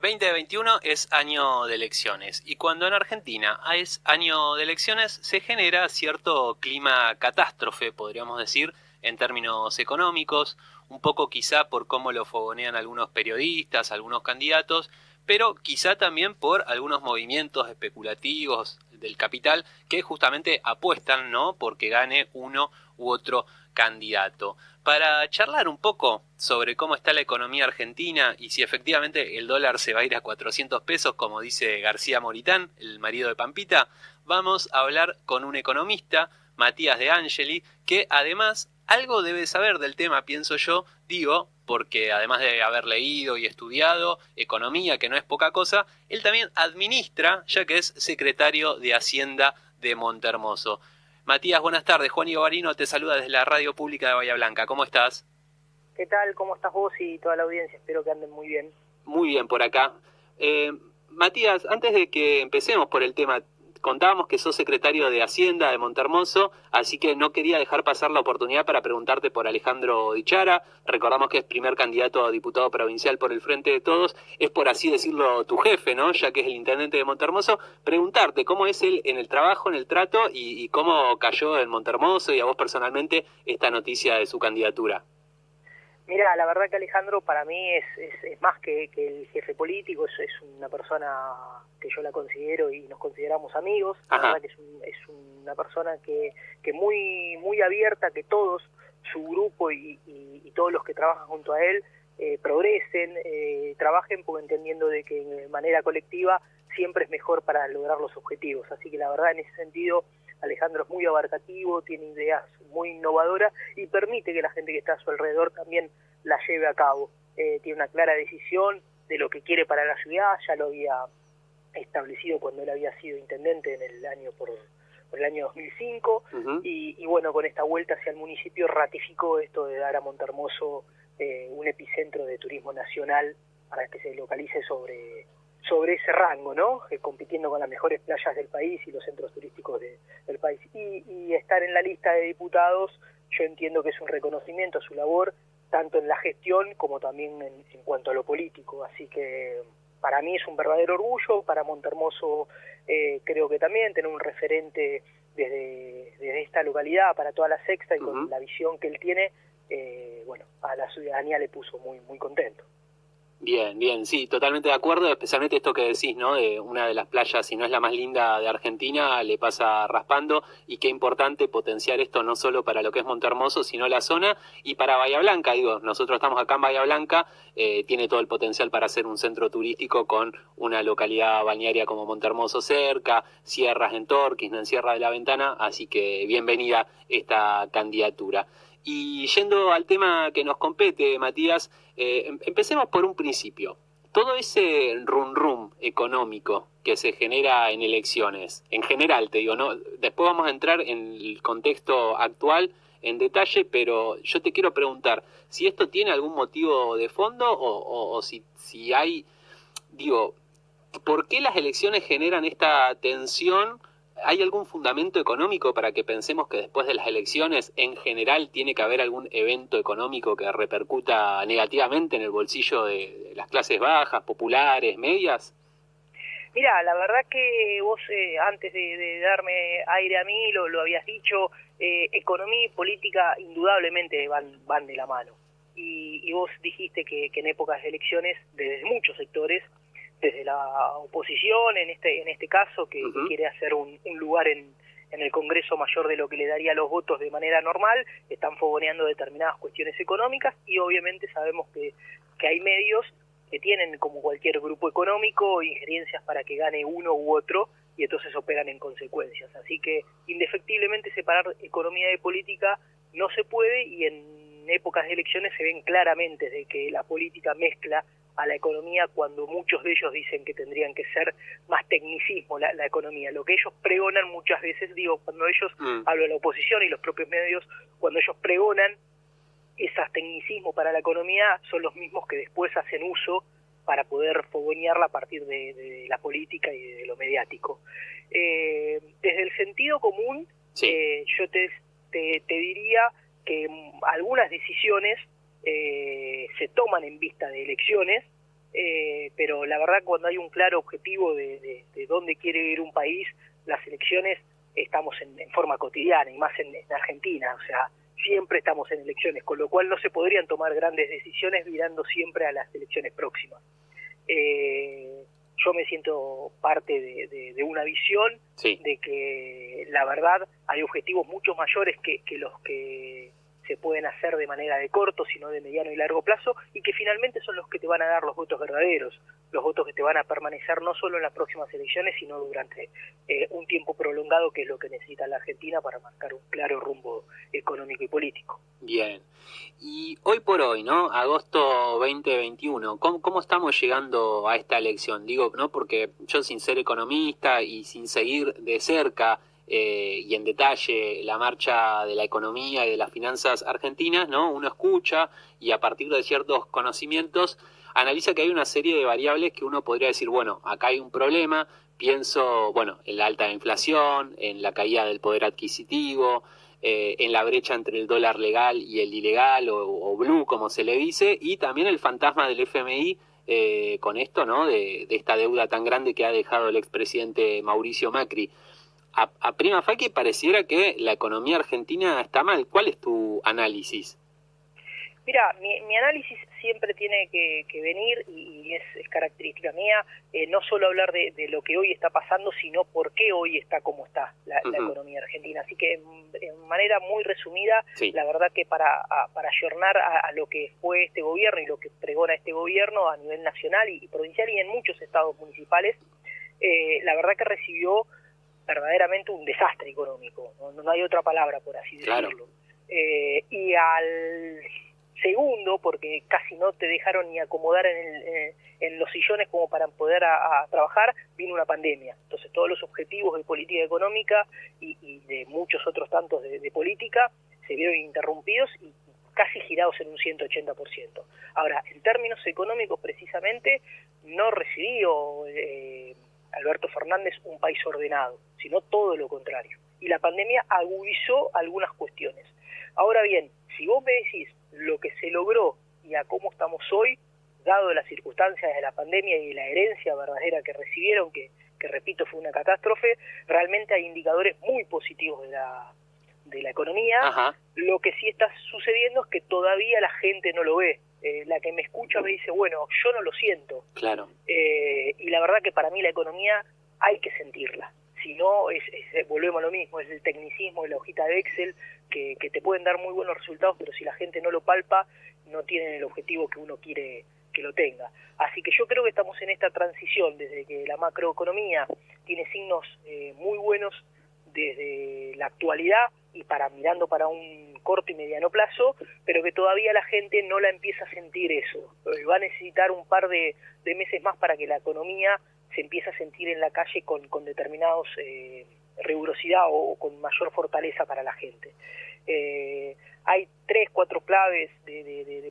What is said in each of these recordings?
2021 es año de elecciones y cuando en Argentina es año de elecciones se genera cierto clima catástrofe, podríamos decir, en términos económicos, un poco quizá por cómo lo fogonean algunos periodistas, algunos candidatos, pero quizá también por algunos movimientos especulativos del capital que justamente apuestan, ¿no?, porque gane uno u otro candidato. Para charlar un poco sobre cómo está la economía argentina y si efectivamente el dólar se va a ir a 400 pesos, como dice García Moritán, el marido de Pampita, vamos a hablar con un economista, Matías De Angeli, que además algo debe saber del tema, pienso yo, digo, porque además de haber leído y estudiado economía, que no es poca cosa, él también administra, ya que es secretario de Hacienda de Montermoso. Matías, buenas tardes. Juan Iobarino te saluda desde la Radio Pública de Bahía Blanca. ¿Cómo estás? ¿Qué tal? ¿Cómo estás vos y toda la audiencia? Espero que anden muy bien. Muy bien por acá. Matías, antes de que empecemos por el tema, contábamos que sos secretario de Hacienda de Montermoso, así que no quería dejar pasar la oportunidad para preguntarte por Alejandro Dichara. Recordamos que es primer candidato a diputado provincial por el Frente de Todos, es por así decirlo tu jefe, ¿no?, ya que es el intendente de Montermoso. Preguntarte cómo es él en el trabajo, en el trato y cómo cayó en Montermoso y a vos personalmente esta noticia de su candidatura. Mira, la verdad que Alejandro para mí es más que el jefe político, es una persona que yo la considero y nos consideramos amigos. La Ajá. verdad que es una persona que muy abierta, que todos, su grupo y todos los que trabajan junto a él, progresen, trabajen porque entendiendo de que de manera colectiva siempre es mejor para lograr los objetivos. Así que la verdad en ese sentido Alejandro es muy abarcativo, tiene ideas muy innovadoras y permite que la gente que está a su alrededor también la lleve a cabo. Tiene una clara decisión de lo que quiere para la ciudad, ya lo había establecido cuando él había sido intendente en el año por el año 2005 y bueno, con esta vuelta hacia el municipio ratificó esto de dar a Montermoso un epicentro de turismo nacional para que se localice sobre ese rango, ¿no? Compitiendo con las mejores playas del país y los centros turísticos del país. Y estar en la lista de diputados, yo entiendo que es un reconocimiento a su labor, tanto en la gestión como también en cuanto a lo político. Así que para mí es un verdadero orgullo, para Montermoso creo que también tener un referente desde esta localidad para toda la sexta y con la visión que él tiene, bueno, a la ciudadanía le puso muy contento. Bien, bien, sí, totalmente de acuerdo, especialmente esto que decís, ¿no?, de una de las playas, si no es la más linda de Argentina, le pasa raspando, y qué importante potenciar esto no solo para lo que es Montermoso, sino la zona, y para Bahía Blanca, digo, nosotros estamos acá en Bahía Blanca, tiene todo el potencial para ser un centro turístico con una localidad balnearia como Montermoso cerca, sierras en Torquis, en Sierra de la Ventana, así que bienvenida esta candidatura. Y yendo al tema que nos compete, Matías, empecemos por un principio. Todo ese rum económico que se genera en elecciones, en general te digo, ¿no? Después vamos a entrar en el contexto actual en detalle, pero yo te quiero preguntar si esto tiene algún motivo de fondo o si hay, digo, ¿por qué las elecciones generan esta tensión? ¿Hay algún fundamento económico para que pensemos que después de las elecciones, en general, tiene que haber algún evento económico que repercuta negativamente en el bolsillo de las clases bajas, populares, medias? Mira, la verdad que vos antes de darme aire a mí lo habías dicho, economía y política indudablemente van de la mano. Y vos dijiste que en épocas de elecciones, desde muchos sectores, desde la oposición en este caso, que quiere hacer un lugar en el Congreso mayor de lo que le daría los votos de manera normal, están fogoneando determinadas cuestiones económicas y obviamente sabemos que hay medios que tienen, como cualquier grupo económico, injerencias para que gane uno u otro y entonces operan en consecuencias. Así que indefectiblemente separar economía de política no se puede y en épocas de elecciones se ven claramente de que la política mezcla a la economía cuando muchos de ellos dicen que tendrían que ser más tecnicismo la economía. Lo que ellos pregonan muchas veces, digo, cuando ellos, hablo de la oposición y los propios medios, cuando ellos pregonan esos tecnicismos para la economía son los mismos que después hacen uso para poder fogonearla a partir de la política y de lo mediático. Desde el sentido común, yo te diría que algunas decisiones se toman en vista de elecciones pero la verdad cuando hay un claro objetivo de dónde quiere ir un país, las elecciones estamos en forma cotidiana, y más en Argentina, o sea, siempre estamos en elecciones, con lo cual no se podrían tomar grandes decisiones mirando siempre a las elecciones próximas. Yo me siento parte de una visión de que la verdad hay objetivos mucho mayores que los que se pueden hacer de manera de corto, sino de mediano y largo plazo, y que finalmente son los que te van a dar los votos verdaderos, los votos que te van a permanecer no solo en las próximas elecciones, sino durante un tiempo prolongado, que es lo que necesita la Argentina para marcar un claro rumbo económico y político. Bien. Y hoy por hoy, ¿no? Agosto 2021, ¿cómo estamos llegando a esta elección? Digo, ¿no? Porque yo, sin ser economista y sin seguir de cerca y en detalle la marcha de la economía y de las finanzas argentinas, ¿no? Uno escucha y a partir de ciertos conocimientos analiza que hay una serie de variables que uno podría decir, bueno, acá hay un problema. Pienso, bueno, en la alta inflación, en la caída del poder adquisitivo, en la brecha entre el dólar legal y el ilegal, o blue, como se le dice, y también el fantasma del FMI con esto, ¿no? De esta deuda tan grande que ha dejado el expresidente Mauricio Macri. A prima facie pareciera que la economía argentina está mal. ¿Cuál es tu análisis? Mira, mi análisis siempre tiene que venir, y es característica mía, no solo hablar de lo que hoy está pasando, sino por qué hoy está como está la economía argentina. Así que, en manera muy resumida, la verdad que para ayornar a lo que fue este gobierno y lo que pregona este gobierno a nivel nacional y provincial y en muchos estados municipales, la verdad que recibió verdaderamente un desastre económico, no hay otra palabra, por así decirlo. Y al segundo, porque casi no te dejaron ni acomodar en los sillones como para poder a trabajar, vino una pandemia. Entonces todos los objetivos de política económica y de muchos otros tantos de política se vieron interrumpidos y casi girados en un 180%. Ahora, en términos económicos precisamente, no recibió Alberto Fernández un país ordenado, sino todo lo contrario. Y la pandemia agudizó algunas cuestiones. Ahora bien, si vos me decís lo que se logró y a cómo estamos hoy, dado las circunstancias de la pandemia y la herencia verdadera que recibieron, que repito, fue una catástrofe, realmente hay indicadores muy positivos de la economía. Ajá. Lo que sí está sucediendo es que todavía la gente no lo ve. La que me escucha me dice, bueno, yo no lo siento. Claro. Y la verdad que para mí la economía hay que sentirla. Si no, volvemos a lo mismo, es el tecnicismo de la hojita de Excel, que te pueden dar muy buenos resultados, pero si la gente no lo palpa, no tienen el objetivo que uno quiere que lo tenga. Así que yo creo que estamos en esta transición, desde que la macroeconomía tiene signos muy buenos desde la actualidad y mirando para un corto y mediano plazo, pero que todavía la gente no la empieza a sentir eso. Va a necesitar un par de meses más para que la economía se empiece a sentir en la calle con determinados rigurosidad o con mayor fortaleza para la gente. Hay 3, 4 claves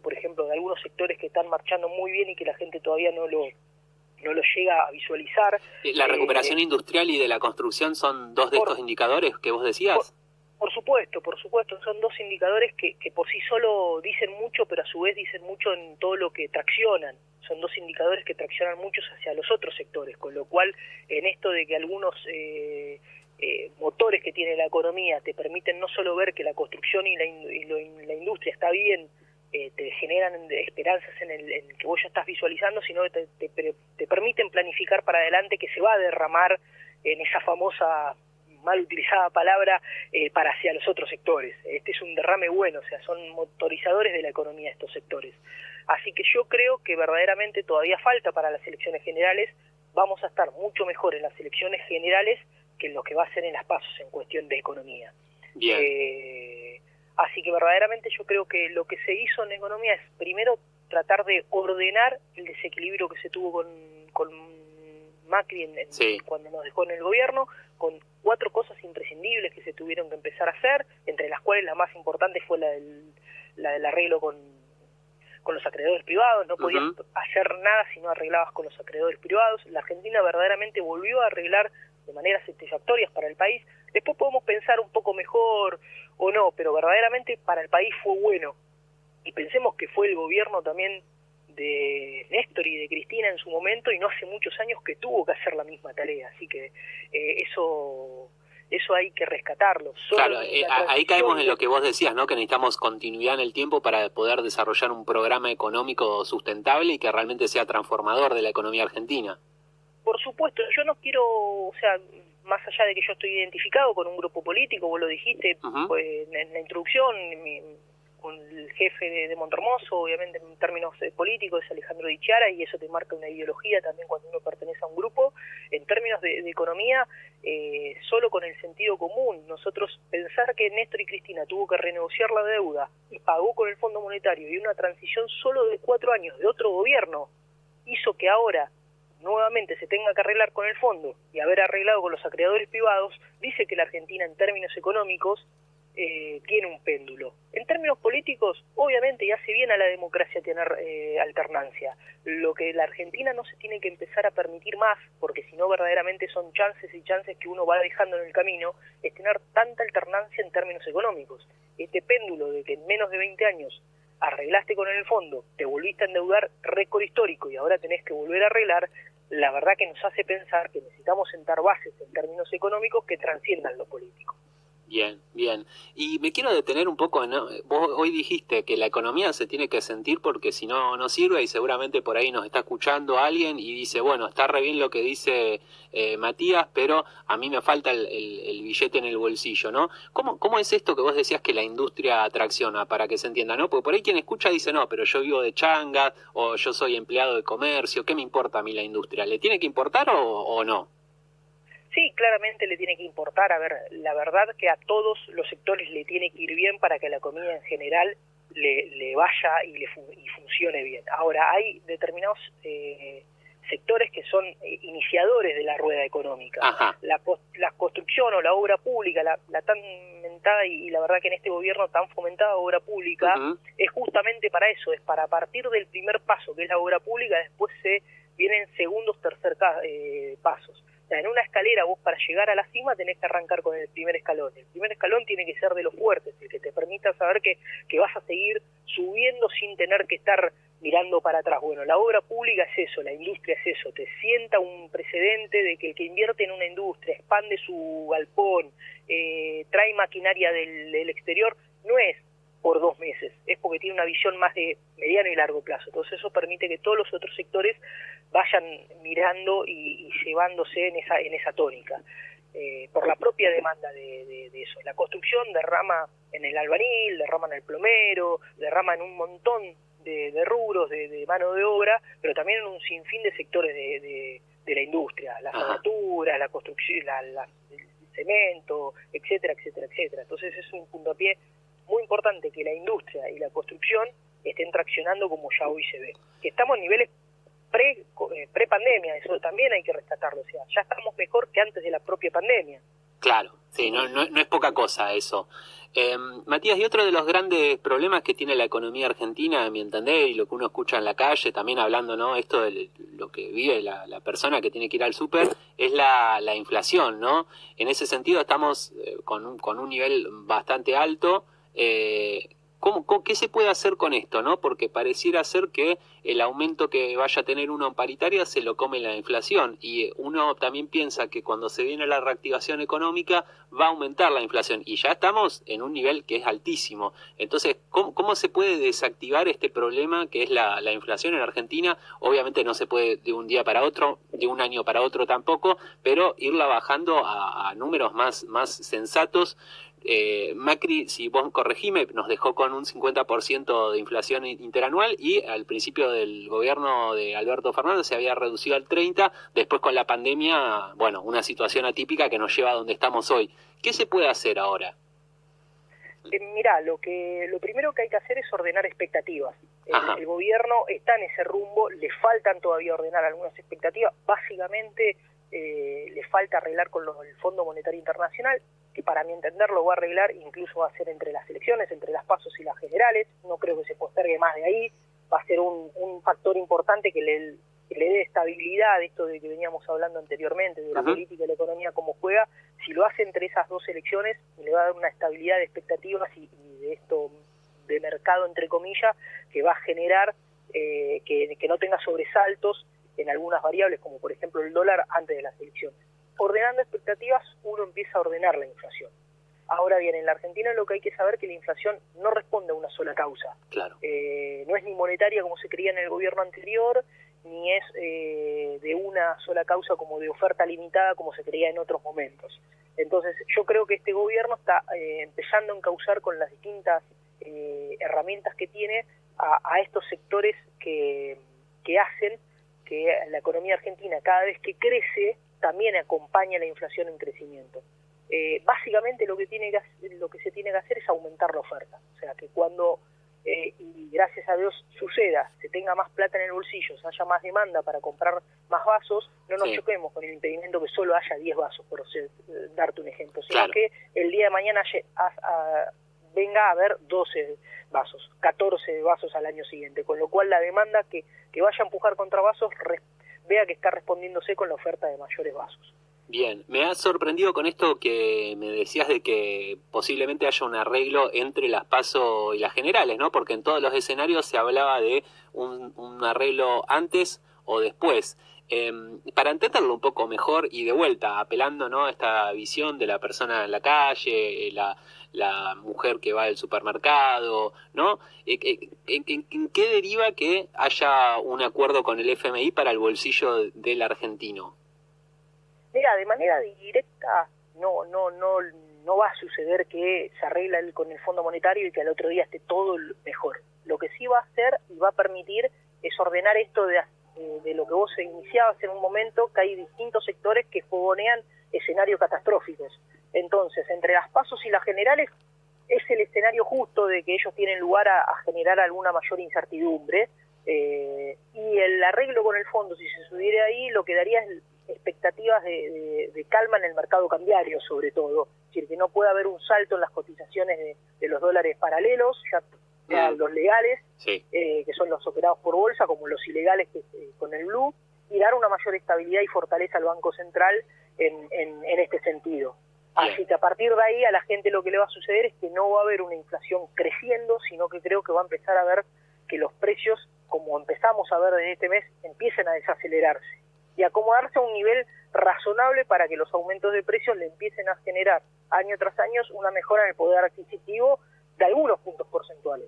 por ejemplo, de algunos sectores que están marchando muy bien y que la gente todavía no lo llega a visualizar. ¿La recuperación industrial y de la construcción son dos de estos indicadores que vos decías? Por supuesto, son dos indicadores que por sí solo dicen mucho, pero a su vez dicen mucho en todo lo que traccionan. Son dos indicadores que traccionan mucho hacia los otros sectores, con lo cual, en esto de que algunos motores que tiene la economía te permiten no solo ver que la construcción y la industria está bien, te generan esperanzas en el que vos ya estás visualizando, sino que te permiten planificar para adelante que se va a derramar en esa famosa mal utilizada palabra para hacia los otros sectores. Este es un derrame bueno, o sea, son motorizadores de la economía estos sectores. Así que yo creo que verdaderamente todavía falta para las elecciones generales. Vamos a estar mucho mejor en las elecciones generales que en lo que va a ser en las pasos en cuestión de economía. Bien. Así que verdaderamente yo creo que lo que se hizo en economía es primero tratar de ordenar el desequilibrio que se tuvo con Macri cuando nos dejó en el gobierno, con 4 cosas imprescindibles que se tuvieron que empezar a hacer, entre las cuales la más importante fue la del arreglo con los acreedores privados. No podías hacer nada si no arreglabas con los acreedores privados. La Argentina verdaderamente volvió a arreglar de maneras satisfactorias para el país. Después podemos pensar un poco mejor o no, pero verdaderamente para el país fue bueno. Y pensemos que fue el gobierno también de Néstor y de Cristina en su momento, y no hace muchos años que tuvo que hacer la misma tarea, así que eso hay que rescatarlo. Claro, ahí caemos en lo que vos decías, ¿no? Que necesitamos continuidad en el tiempo para poder desarrollar un programa económico sustentable y que realmente sea transformador de la economía argentina. Por supuesto, yo no quiero, o sea, más allá de que yo estoy identificado con un grupo político, vos lo dijiste pues, en la introducción, con el jefe de Montermoso, obviamente en términos políticos es Alejandro Di Chiara, y eso te marca una ideología también cuando uno pertenece a un grupo. En términos de economía, solo con el sentido común, nosotros pensar que Néstor y Cristina tuvo que renegociar la deuda y pagó con el Fondo Monetario, y una transición solo de 4 años de otro gobierno hizo que ahora nuevamente se tenga que arreglar con el fondo y haber arreglado con los acreedores privados, dice que la Argentina en términos económicos tiene un péndulo. En términos políticos, obviamente, y hace bien a la democracia tener alternancia. Lo que la Argentina no se tiene que empezar a permitir más, porque si no verdaderamente son chances y chances que uno va dejando en el camino, es tener tanta alternancia en términos económicos. Este péndulo de que en menos de 20 años arreglaste con el fondo, te volviste a endeudar, récord histórico, y ahora tenés que volver a arreglar, la verdad que nos hace pensar que necesitamos sentar bases en términos económicos que trasciendan lo político. Bien, bien. Y me quiero detener un poco, ¿no? Vos hoy dijiste que la economía se tiene que sentir porque si no, no sirve, y seguramente por ahí nos está escuchando alguien y dice, bueno, está re bien lo que dice Matías, pero a mí me falta el billete en el bolsillo, ¿no? ¿Cómo es esto que vos decías que la industria tracciona, para que se entienda, ¿no? Porque por ahí quien escucha dice, no, pero yo vivo de changas, o yo soy empleado de comercio, ¿qué me importa a mí la industria? ¿Le tiene que importar o no? Sí, claramente le tiene que importar. A ver, la verdad que a todos los sectores le tiene que ir bien para que la economía en general le vaya y funcione bien. Ahora, hay determinados sectores que son iniciadores de la rueda económica. La construcción o la obra pública, la tan mentada y la verdad que en este gobierno tan fomentada obra pública, es justamente para eso, es para partir del primer paso, que es la obra pública, después vienen segundos, tercer pasos. O sea, en una escalera vos para llegar a la cima tenés que arrancar con el primer escalón. El primer escalón tiene que ser de los fuertes, el que te permita saber que vas a seguir subiendo sin tener que estar mirando para atrás. Bueno, la obra pública es eso, la industria es eso, te sienta un precedente de que el que invierte en una industria, expande su galpón, trae maquinaria del exterior, no es por 2 meses, es porque tiene una visión más de mediano y largo plazo. Entonces eso permite que todos los otros sectores vayan mirando y llevándose en esa tónica, por la propia demanda de eso. La construcción derrama en el albañil, derrama en el plomero, derrama en un montón de rubros de mano de obra, pero también en un sinfín de sectores de la industria, las manufacturas, la construcción, el cemento, etcétera, etcétera, etcétera. Entonces es un puntapié muy importante que la industria y la construcción estén traccionando como ya hoy se ve. Que estamos en niveles pre-pandemia, eso también hay que rescatarlo, o sea, ya estamos mejor que antes de la propia pandemia. Claro, sí, no es poca cosa eso. Matías, y otro de los grandes problemas que tiene la economía argentina, a mi entender, y lo que uno escucha en la calle, también hablando, ¿no? Esto de lo que vive la persona que tiene que ir al súper, es la inflación, ¿no? En ese sentido estamos con un nivel bastante alto. ¿Qué se puede hacer con esto, no? Porque pareciera ser que el aumento que vaya a tener uno en paritaria se lo come la inflación, y uno también piensa que cuando se viene la reactivación económica va a aumentar la inflación, y ya estamos en un nivel que es altísimo. Entonces, ¿cómo se puede desactivar este problema que es la inflación en Argentina? Obviamente no se puede de un día para otro, de un año para otro tampoco, pero irla bajando a números más sensatos. Macri, si vos corregime, nos dejó con un 50% de inflación interanual, y al principio del gobierno de Alberto Fernández se había reducido al 30%, después con la pandemia, bueno, una situación atípica que nos lleva a donde estamos hoy. ¿Qué se puede hacer ahora? Mirá, lo primero que hay que hacer es ordenar expectativas. El gobierno está en ese rumbo, le faltan todavía ordenar algunas expectativas, básicamente le falta arreglar con el Fondo Monetario Internacional, que para mi entender lo va a arreglar, incluso va a ser entre las elecciones, entre las PASO y las generales. No creo que se postergue más de ahí, va a ser un factor importante que le dé estabilidad, esto de que veníamos hablando anteriormente, de la política y la economía, cómo juega. Si lo hace entre esas 2 elecciones, le va a dar una estabilidad de expectativas y de esto de mercado, entre comillas, que va a generar que no tenga sobresaltos en algunas variables, como por ejemplo el dólar antes de las elecciones. Ordenando expectativas, uno empieza a ordenar la inflación. Ahora bien, en la Argentina lo que hay que saber es que la inflación no responde a una sola causa. Claro. No es ni monetaria como se creía en el gobierno anterior, ni es de una sola causa como de oferta limitada como se creía en otros momentos. Entonces yo creo que este gobierno está empezando a encauzar con las distintas herramientas que tiene a estos sectores que hacen que la economía argentina cada vez que crece también acompaña la inflación en crecimiento. Básicamente lo que se tiene que hacer es aumentar la oferta, o sea que cuando y gracias a Dios suceda, se tenga más plata en el bolsillo, se haya más demanda para comprar más vasos, no nos choquemos con el impedimento que solo haya 10 vasos, por darte un ejemplo, sino que el día de mañana venga a haber 12 vasos, 14 vasos al año siguiente, con lo cual la demanda que vaya a empujar contra vasos vea que está respondiéndose con la oferta de mayores vasos. Bien, me has sorprendido con esto que me decías de que posiblemente haya un arreglo entre las PASO y las generales, ¿no? Porque en todos los escenarios se hablaba de un arreglo antes o después. Para entenderlo un poco mejor y de vuelta, apelando, ¿no?, a esta visión de la persona en la calle, la mujer que va al supermercado, ¿no? ¿En qué deriva que haya un acuerdo con el FMI para el bolsillo del argentino? Mira, de manera directa no va a suceder que se arregla con el Fondo Monetario y que al otro día esté todo mejor. Lo que sí va a hacer y va a permitir es ordenar esto de lo que vos iniciabas en un momento, que hay distintos sectores que fogonean escenarios catastróficos. Entonces, entre las PASOs y las generales es el escenario justo de que ellos tienen lugar a generar alguna mayor incertidumbre, y el arreglo con el fondo, si se subiera ahí, lo que daría es expectativas de calma en el mercado cambiario, sobre todo, es decir, que no pueda haber un salto en las cotizaciones de los dólares paralelos, ya los legales, que son los operados por bolsa, como los ilegales con el blue, y dar una mayor estabilidad y fortaleza al Banco Central en este sentido. Así que a partir de ahí a la gente lo que le va a suceder es que no va a haber una inflación creciendo, sino que creo que va a empezar a ver que los precios, como empezamos a ver en este mes, empiecen a desacelerarse y acomodarse a un nivel razonable para que los aumentos de precios le empiecen a generar año tras año una mejora en el poder adquisitivo de algunos puntos porcentuales,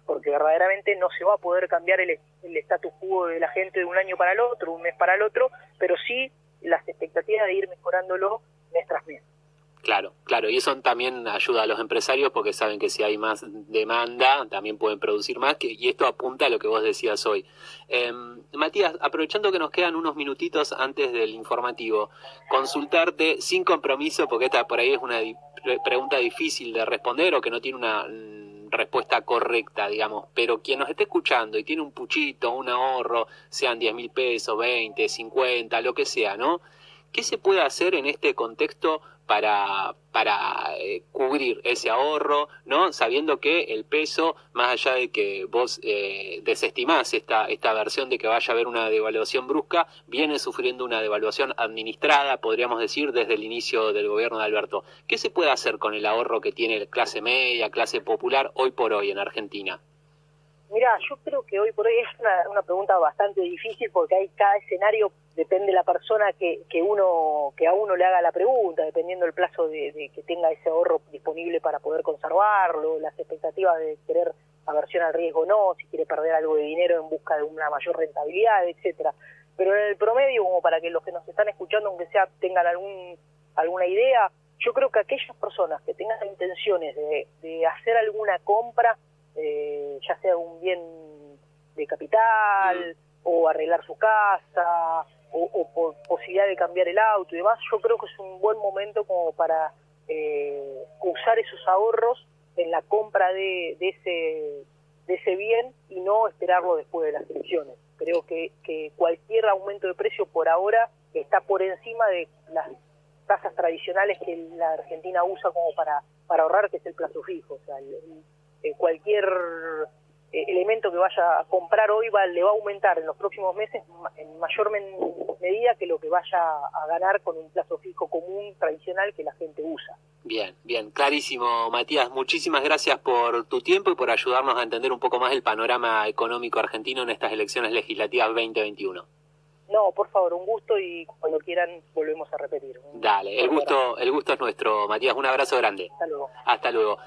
porque verdaderamente no se va a poder cambiar el status quo de la gente de un año para el otro, un mes para el otro, pero sí las expectativas de ir mejorándolo mes tras mes. Claro, y eso también ayuda a los empresarios porque saben que si hay más demanda también pueden producir más, y esto apunta a lo que vos decías hoy. Matías, aprovechando que nos quedan unos minutitos antes del informativo, consultarte sin compromiso, porque esta por ahí es una pregunta difícil de responder o que no tiene una respuesta correcta, digamos, pero quien nos esté escuchando y tiene un puchito, un ahorro, sean 10.000 pesos, 20, 50, lo que sea, ¿no? ¿Qué se puede hacer en este contexto para cubrir ese ahorro, ¿no? Sabiendo que el peso, más allá de que vos desestimás esta versión de que vaya a haber una devaluación brusca, viene sufriendo una devaluación administrada, podríamos decir, desde el inicio del gobierno de Alberto. ¿Qué se puede hacer con el ahorro que tiene la clase media, clase popular, hoy por hoy en Argentina? Mirá, yo creo que hoy por hoy es una pregunta bastante difícil porque hay cada escenario, depende de la persona que a uno le haga la pregunta, dependiendo del plazo de que tenga ese ahorro disponible para poder conservarlo, las expectativas de querer aversión al riesgo o no, si quiere perder algo de dinero en busca de una mayor rentabilidad, etcétera. Pero en el promedio, como para que los que nos están escuchando, aunque sea tengan alguna idea, yo creo que aquellas personas que tengan intenciones de hacer alguna compra, ya sea un bien de capital o arreglar su casa o posibilidad de cambiar el auto y demás, yo creo que es un buen momento como para usar esos ahorros en la compra de ese bien y no esperarlo después de las elecciones. Creo que cualquier aumento de precio por ahora está por encima de las tasas tradicionales que la Argentina usa como para ahorrar, que es el plazo fijo. O sea, cualquier elemento que vaya a comprar hoy le va a aumentar en los próximos meses en mayor medida que lo que vaya a ganar con un plazo fijo común tradicional que la gente usa. Bien, bien, clarísimo, Matías. Muchísimas gracias por tu tiempo y por ayudarnos a entender un poco más el panorama económico argentino en estas elecciones legislativas 2021. No, por favor, un gusto y cuando quieran volvemos a repetir. Dale, el gusto es nuestro, Matías. Un abrazo grande. Hasta luego. Hasta luego.